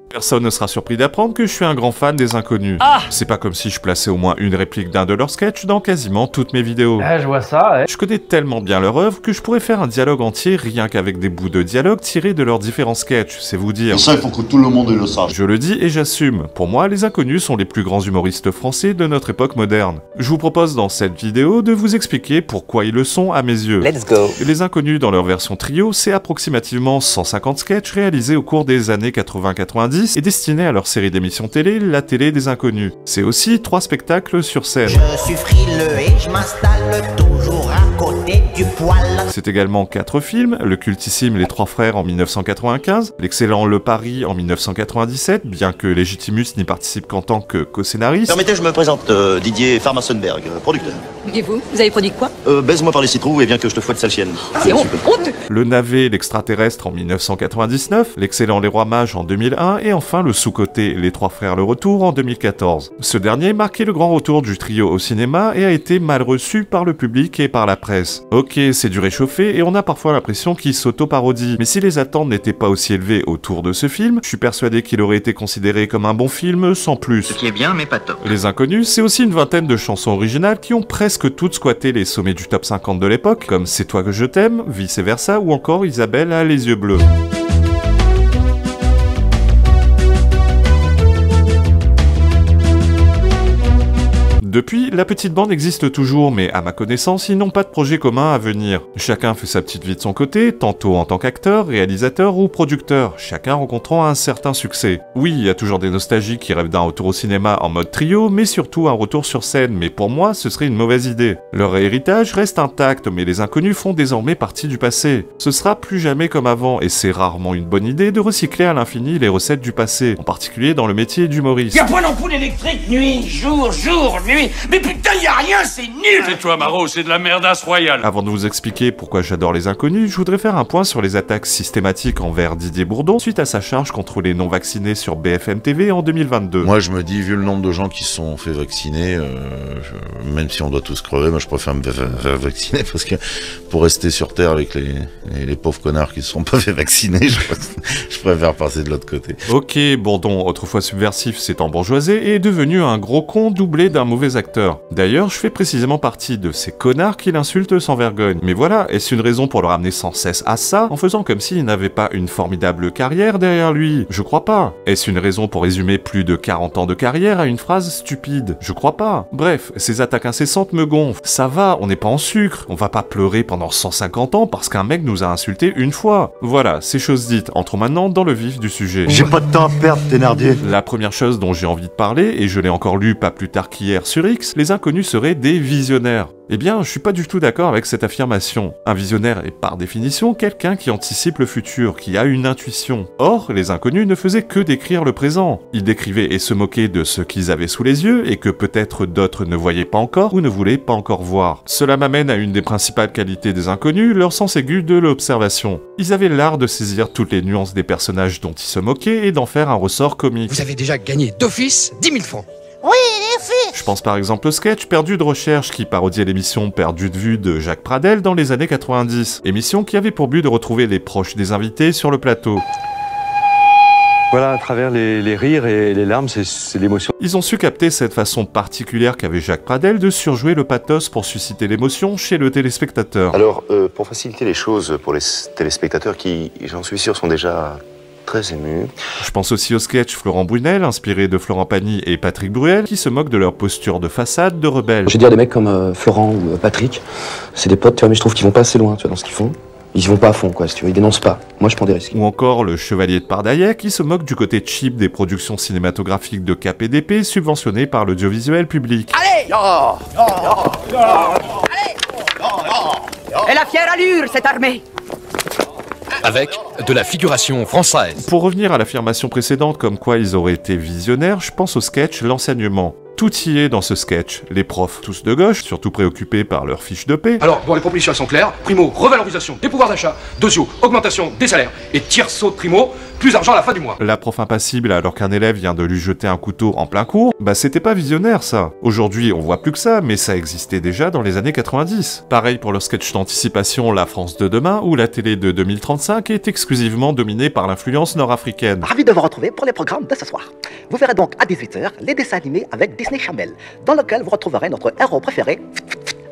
Personne ne sera surpris d'apprendre que je suis un grand fan des Inconnus. Ah! C'est pas comme si je plaçais au moins une réplique d'un de leurs sketchs dans quasiment toutes mes vidéos. Je vois ça, ouais. Je connais tellement bien leur œuvre que je pourrais faire un dialogue entier rien qu'avec des bouts de dialogue tirés de leurs différents sketchs, c'est vous dire. Et ça, il faut que tout le monde le sache. Je le dis et j'assume, pour moi, les Inconnus sont les plus grands humoristes français de notre époque moderne. Je vous propose dans cette vidéo de vous expliquer pourquoi ils le sont à mes yeux. Let's go. Les Inconnus dans leur version trio, c'est approximativement 150 sketchs réalisés au cours des années 80-90 et destinés à leur série d'émissions télé, La Télé des Inconnus. C'est aussi 3 spectacles sur scène. Je suis frileux et je m'installe toujours à côté du poêle. C'est également 4 films, le cultissime Les Trois Frères en 1995, l'excellent Le Pari en 1997, bien que Legitimus n'y participe qu'en tant que co-scénariste. Permettez, je me présente, Didier Farmassenberg, producteur. Et vous avez produit quoi? Baise-moi par les citrons et bien que je te fouette sale chienne. C'est honteux. Le Navet, l'Extraterrestre en 1999, l'excellent Les Rois Mages en 2001 et enfin le sous-côté Les Trois Frères Le Retour en 2014. Ce dernier marquait le grand retour du trio au cinéma et a été mal reçu par le public et par la presse. Ok, c'est du réchauffé et on a parfois l'impression qu'il s'auto-parodie, mais si les attentes n'étaient pas aussi élevées autour de ce film, je suis persuadé qu'il aurait été considéré comme un bon film sans plus. Ce qui est bien, mais pas top. Les Inconnus, c'est aussi une vingtaine de chansons originales qui ont presque toutes squatté les sommets du top 50 de l'époque, comme C'est toi que je t'aime, Vice Versa ou encore Isabelle a les yeux bleus. Depuis, la petite bande existe toujours, mais à ma connaissance, ils n'ont pas de projet commun à venir. Chacun fait sa petite vie de son côté, tantôt en tant qu'acteur, réalisateur ou producteur, chacun rencontrant un certain succès. Oui, il y a toujours des nostalgiques qui rêvent d'un retour au cinéma en mode trio, mais surtout un retour sur scène, mais pour moi, ce serait une mauvaise idée. Leur héritage reste intact, mais les Inconnus font désormais partie du passé. Ce sera plus jamais comme avant, et c'est rarement une bonne idée de recycler à l'infini les recettes du passé, en particulier dans le métier d'humoriste. Y'a pas d'ampoule électrique nuit, jour, nuit. Mais putain, y'a rien, c'est nul! Tais-toi, Maro, c'est de la merdasse royale. Avant de vous expliquer pourquoi j'adore les Inconnus, je voudrais faire un point sur les attaques systématiques envers Didier Bourdon suite à sa charge contre les non-vaccinés sur BFM TV en 2022. Moi, je me dis, vu le nombre de gens qui se sont fait vacciner, même si on doit tous crever, moi je préfère me faire vacciner parce que pour rester sur Terre avec les pauvres connards qui se sont pas fait vacciner, je préfère passer de l'autre côté. Ok, Bourdon, autrefois subversif, s'est embourgeoisé et est devenu un gros con doublé d'un mauvais acteur. D'ailleurs, je fais précisément partie de ces connards qui l'insultent sans vergogne. Mais voilà, est-ce une raison pour le ramener sans cesse à ça, en faisant comme s'il n'avait pas une formidable carrière derrière lui? Je crois pas. Est-ce une raison pour résumer plus de 40 ans de carrière à une phrase stupide? Je crois pas. Bref, ces attaques incessantes me gonflent. Ça va, on n'est pas en sucre. On va pas pleurer pendant 150 ans parce qu'un mec nous a insulté une fois. Voilà, ces choses dites. Entrons maintenant dans le vif du sujet. J'ai pas de temps à perdre, Thénardier. La première chose dont j'ai envie de parler, et je l'ai encore lu pas plus tard qu'hier sur X, les Inconnus seraient des visionnaires. Eh bien, je suis pas du tout d'accord avec cette affirmation. Un visionnaire est par définition quelqu'un qui anticipe le futur, qui a une intuition. Or, les Inconnus ne faisaient que décrire le présent. Ils décrivaient et se moquaient de ce qu'ils avaient sous les yeux et que peut-être d'autres ne voyaient pas encore ou ne voulaient pas encore voir. Cela m'amène à une des principales qualités des Inconnus, leur sens aigu de l'observation. Ils avaient l'art de saisir toutes les nuances des personnages dont ils se moquaient et d'en faire un ressort comique. Vous avez déjà gagné d'office 10 000 francs. Oui, les filles! Je pense par exemple au sketch Perdu de recherche qui parodiait l'émission Perdu de vue de Jacques Pradel dans les années 90. Émission qui avait pour but de retrouver les proches des invités sur le plateau. Voilà, à travers les rires et les larmes, c'est l'émotion. Ils ont su capter cette façon particulière qu'avait Jacques Pradel de surjouer le pathos pour susciter l'émotion chez le téléspectateur. Alors, pour faciliter les choses pour les téléspectateurs qui, j'en suis sûr, sont déjà très émus. Je pense aussi au sketch Florent Brunel, inspiré de Florent Pagny et Patrick Bruel, qui se moquent de leur posture de façade de rebelles. Je veux dire, des mecs comme Florent ou Patrick, c'est des potes, tu vois, mais je trouve qu'ils vont pas assez loin, tu vois, dans ce qu'ils font. Ils y vont pas à fond, quoi, si tu veux, ils dénoncent pas. Moi, je prends des risques. Ou encore le Chevalier de Pardaillet, qui se moque du côté cheap des productions cinématographiques de KPDP subventionnées par l'audiovisuel public. Allez! Allez! Elle a fière allure, cette armée! Avec de la figuration française. Pour revenir à l'affirmation précédente comme quoi ils auraient été visionnaires, je pense au sketch L'enseignement. Tout y est dans ce sketch. Les profs, tous de gauche, surtout préoccupés par leurs fiches de paix. Alors, bon, les propositions elles sont claires. Primo, revalorisation des pouvoirs d'achat. Deuxio, augmentation des salaires. Et tierceau de primo, plus d'argent à la fin du mois. La prof impassible alors qu'un élève vient de lui jeter un couteau en plein cours, bah c'était pas visionnaire ça. Aujourd'hui on voit plus que ça, mais ça existait déjà dans les années 90. Pareil pour le sketch d'anticipation La France de demain, où la télé de 2035 est exclusivement dominée par l'influence nord-africaine. Ravi de vous retrouver pour les programmes de ce soir. Vous verrez donc à 18h les dessins animés avec Disney Channel, dans lequel vous retrouverez notre héros préféré,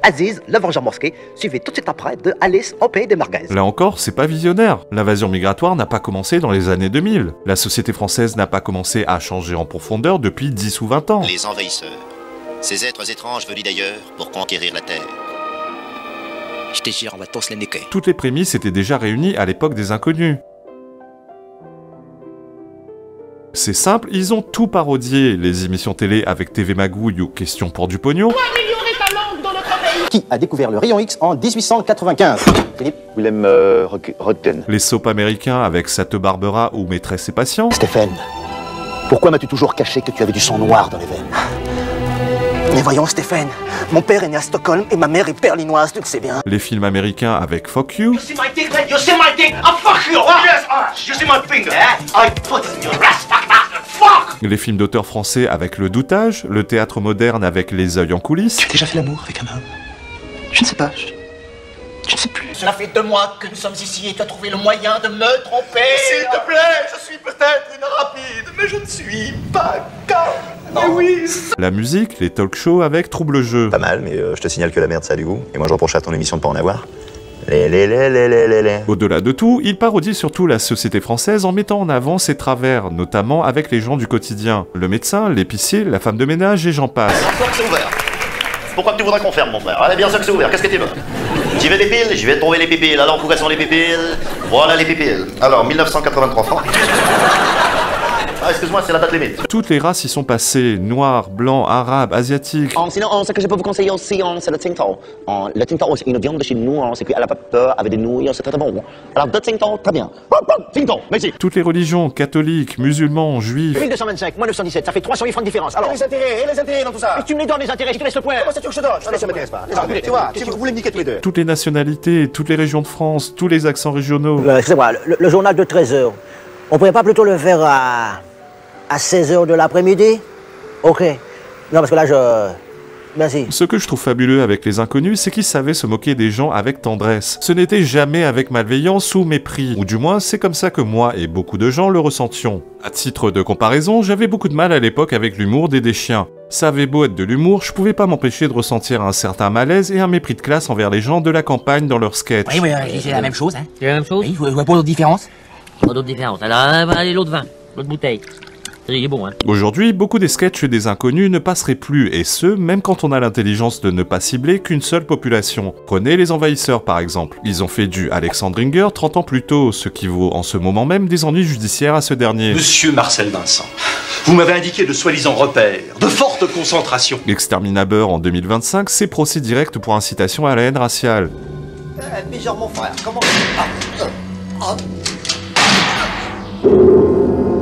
Aziz, le vengeur mosqué, suivi tout de suite après de Alice au pays des merguez. Là encore, c'est pas visionnaire. L'invasion migratoire n'a pas commencé dans les années 2000. La société française n'a pas commencé à changer en profondeur depuis 10 ou 20 ans. Les envahisseurs, ces êtres étranges venus d'ailleurs pour conquérir la Terre. Je te jure, on va tous les niquer. Toutes les prémices étaient déjà réunies à l'époque des Inconnus. C'est simple, ils ont tout parodié, les émissions télé avec TV Magouille ou Question pour du pognon. Qui a découvert le rayon X en 1895? Philippe? Willem Rodten. Les soaps américains avec Sate Barbera ou Maîtresse et Patient. Stéphane, pourquoi m'as-tu toujours caché que tu avais du sang noir dans les veines? Mais voyons Stéphane, mon père est né à Stockholm et ma mère est berlinoise, tu le sais bien. Les films américains avec Fuck You. You see my dick, man? You see my dick? I'll fuck you! Yes, you see my finger? I put it in your ass, fuck! Les films d'auteurs français avec Le Doutage, le théâtre moderne avec Les Œils en coulisses. Tu as déjà fait l'amour avec un homme? Je ne sais pas, je ne sais plus. Cela fait 2 mois que nous sommes ici et tu as trouvé le moyen de me tromper. S'il te plaît, je suis peut-être une rapide, mais je ne suis pas comme... Mais oui. La musique, les talk-shows avec Trouble Jeu. Pas mal, mais je te signale que la merde ça a du goût. Et moi je reproche à ton émission de pas en avoir. Au-delà de tout, il parodie surtout la société française en mettant en avant ses travers, notamment avec les gens du quotidien. Le médecin, l'épicier, la femme de ménage et j'en passe. Pourquoi que c'est ouvert? Pourquoi que tu voudrais qu'on ferme, mon frère? Allez, bien sûr que c'est ouvert, qu'est-ce que tu veux? J'y vais des piles, je vais te trouver les pipilles. Alors, où sont les pipilles? Voilà les pipilles. Alors, 1983 francs. Ah, excuse-moi, c'est la date limite. Toutes les races y sont passées, noirs, blancs, arabes, asiatiques. Sinon, ce que je peux vous conseiller aussi, c'est le Tsingtao. Le Tsingtao, c'est une viande de chez nous, c'est cuit à la vapeur avec des nouilles, c'est très très bon. Alors, de Tsingtao, très bien. Tsingtao, merci. Toutes les religions, catholiques, musulmans, juifs. 1225, moins 917, ça fait 308 francs de différence. Alors, les intérêts dans tout ça. Et tu me les donnes, les intérêts, je te laisse le point. Comment ça tu veux que je te donne? Ça m'intéresse pas. Tu vois, si vous voulez me niquer tous les deux. Toutes les nationalités, toutes les régions de France, tous les accents régionaux. Excusez-moi, le journal de 13h, on pourrait pas plutôt le faire à 16h de l'après-midi? Ok. Non, parce que là, Merci. Ce que je trouve fabuleux avec les Inconnus, c'est qu'ils savaient se moquer des gens avec tendresse. Ce n'était jamais avec malveillance ou mépris. Ou du moins, c'est comme ça que moi et beaucoup de gens le ressentions. À titre de comparaison, j'avais beaucoup de mal à l'époque avec l'humour des Deschiens. Ça avait beau être de l'humour, je pouvais pas m'empêcher de ressentir un certain malaise et un mépris de classe envers les gens de la campagne dans leurs sketchs. Oui, c'est la même chose, hein. C'est la même chose? Oui, je vois pas d'autre différence. Pas d'autre différence. Alors, allez, l'autre vin, l'autre bouteille. Il est bon, hein. Aujourd'hui, beaucoup des sketchs des Inconnus ne passeraient plus, et ce, même quand on a l'intelligence de ne pas cibler qu'une seule population. Prenez les Envahisseurs par exemple. Ils ont fait du Alexandringer 30 ans plus tôt, ce qui vaut en ce moment même des ennuis judiciaires à ce dernier. Monsieur Marcel Vincent, vous m'avez indiqué de soi-disant repères, de forte concentration. Exterminateur en 2025, c'est procès direct pour incitation à la haine raciale. Bijor, mon frère, comment...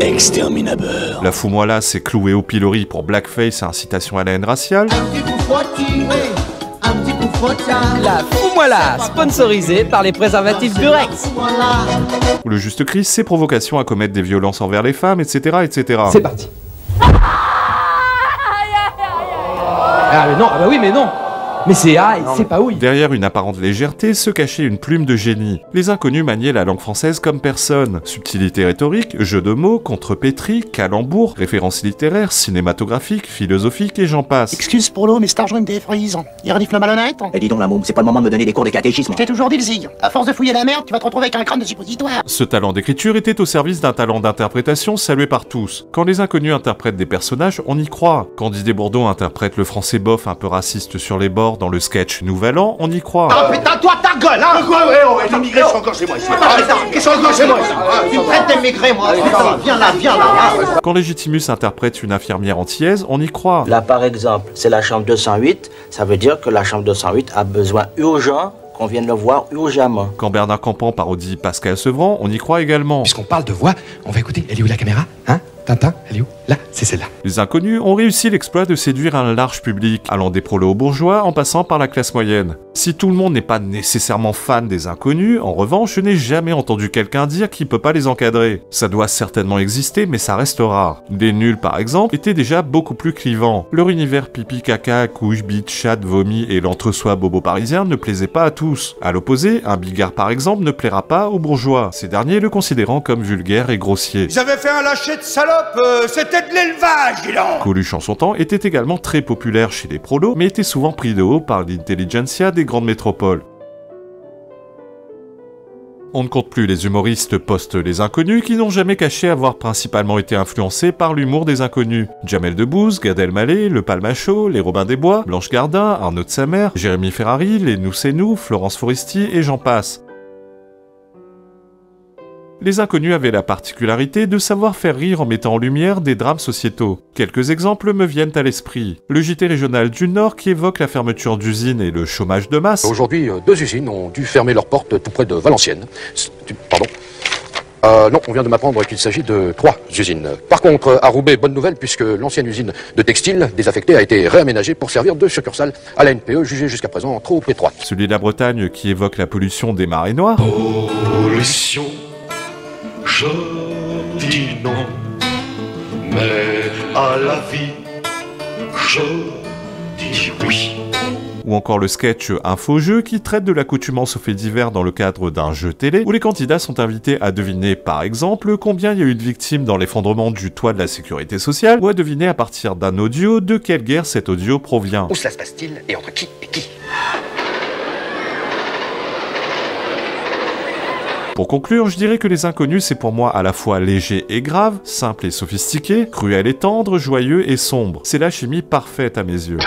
Exterminateur. La Foumoila, c'est cloué au pilori pour blackface et incitation à la haine raciale. La Foumoila, sponsorisée par les préservatifs Durex. Le Juste Cri, c'est provocation à commettre des violences envers les femmes, etc. etc. C'est parti. Ah mais non, ah bah oui mais non. Mais c'est aïe, c'est pas oui. Derrière une apparente légèreté se cachait une plume de génie. Les Inconnus maniaient la langue française comme personne. Subtilité rhétorique, jeu de mots, contrepétrie, calembour, références littéraires, cinématographiques, philosophiques et j'en passe. Excuse pour l'eau, mais cet argent me défrise. Il renifle malhonnête. Eh dis donc la môme, c'est pas le moment de me donner des cours de catéchisme. Je t'ai toujours dit le zig. À force de fouiller la merde, tu vas te retrouver avec un crâne de suppositoire. Ce talent d'écriture était au service d'un talent d'interprétation salué par tous. Quand les Inconnus interprètent des personnages, on y croit. Quand Didier Bourdon interprète le français bof un peu raciste sur les bords dans le sketch Nouvel An, on y croit. Ah putain, toi ta gueule, hein. Quoi, ouais, les immigrés sont encore chez moi ici. Ils sont encore chez moi. Tu me traites d'immigré, moi. Viens là. Quand Légitimus interprète une infirmière antillaise, on y croit. Là, par exemple, c'est la chambre 208. Ça veut dire que la chambre 208 a besoin urgent qu'on vienne le voir urgemment. Quand Bernard Campan parodie Pascal Sevran, on y croit également. Puisqu'on parle de voix, on va écouter. Elle est où la caméra? Hein? Tintin, elle est où? Là, c'est celle-là. Les inconnus ont réussi l'exploit de séduire un large public, allant des prolos aux bourgeois en passant par la classe moyenne. Si tout le monde n'est pas nécessairement fan des inconnus, en revanche, je n'ai jamais entendu quelqu'un dire qu'il peut pas les encadrer. Ça doit certainement exister, mais ça reste rare. Des nuls, par exemple, étaient déjà beaucoup plus clivants. Leur univers pipi, caca, couche, bite, chatte, vomi et l'entre-soi bobo parisien ne plaisait pas à tous. À l'opposé, un bigard par exemple ne plaira pas aux bourgeois, ces derniers le considérant comme vulgaire et grossier. Ils avaient fait un lâcher de salope, c'était de l'élevage, dis donc. Coluche en son temps était également très populaire chez les prolos, mais était souvent pris de haut par l'intelligentsia des grandes métropoles. On ne compte plus les humoristes post-les inconnus qui n'ont jamais caché avoir principalement été influencés par l'humour des inconnus. Jamel Debbouze, Gad Elmaleh, Le Palmachot, les Robin des Bois, Blanche Gardin, Arnaud de Samer, Jérémy Ferrari, les Nous c'est nous, Florence Foresti et j'en passe. Les inconnus avaient la particularité de savoir faire rire en mettant en lumière des drames sociétaux. Quelques exemples me viennent à l'esprit. Le JT régional du Nord qui évoque la fermeture d'usines et le chômage de masse. Aujourd'hui, 2 usines ont dû fermer leurs portes tout près de Valenciennes. Pardon. Non, on vient de m'apprendre qu'il s'agit de 3 usines. Par contre, à Roubaix, bonne nouvelle, puisque l'ancienne usine de textile désaffectée a été réaménagée pour servir de succursale à la NPE, jugée jusqu'à présent trop étroite. Celui de la Bretagne qui évoque la pollution des marées noires. Pollution, je dis non, mais à la vie, je dis oui. Ou encore le sketch Info-jeu qui traite de l'accoutumance aux faits divers dans le cadre d'un jeu télé, où les candidats sont invités à deviner par exemple combien il y a eu de victimes dans l'effondrement du toit de la sécurité sociale, ou à deviner à partir d'un audio de quelle guerre cet audio provient. Où cela se passe-t-il et entre qui et qui? Pour conclure, je dirais que Les Inconnus c'est pour moi à la fois léger et grave, simple et sophistiqué, cruel et tendre, joyeux et sombre. C'est la chimie parfaite à mes yeux.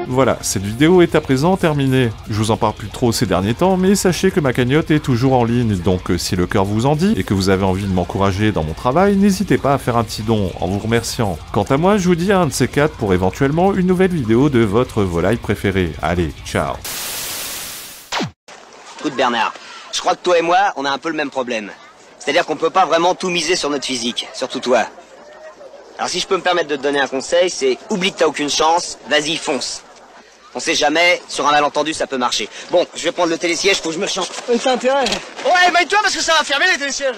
Voilà, cette vidéo est à présent terminée. Je vous en parle plus trop ces derniers temps, mais sachez que ma cagnotte est toujours en ligne, donc si le cœur vous en dit et que vous avez envie de m'encourager dans mon travail, n'hésitez pas à faire un petit don en vous remerciant. Quant à moi, je vous dis à un de ces 4 pour éventuellement une nouvelle vidéo de votre volaille préférée. Allez, ciao. Écoute Bernard, je crois que toi et moi, on a un peu le même problème. C'est-à-dire qu'on peut pas vraiment tout miser sur notre physique, surtout toi. Alors si je peux me permettre de te donner un conseil, c'est oublie que t'as aucune chance, vas-y fonce. On sait jamais, sur un malentendu ça peut marcher. Bon, je vais prendre le télésiège, faut que je me change. T'as intérêt. Ouais, maille-toi parce que ça va fermer les télésièges.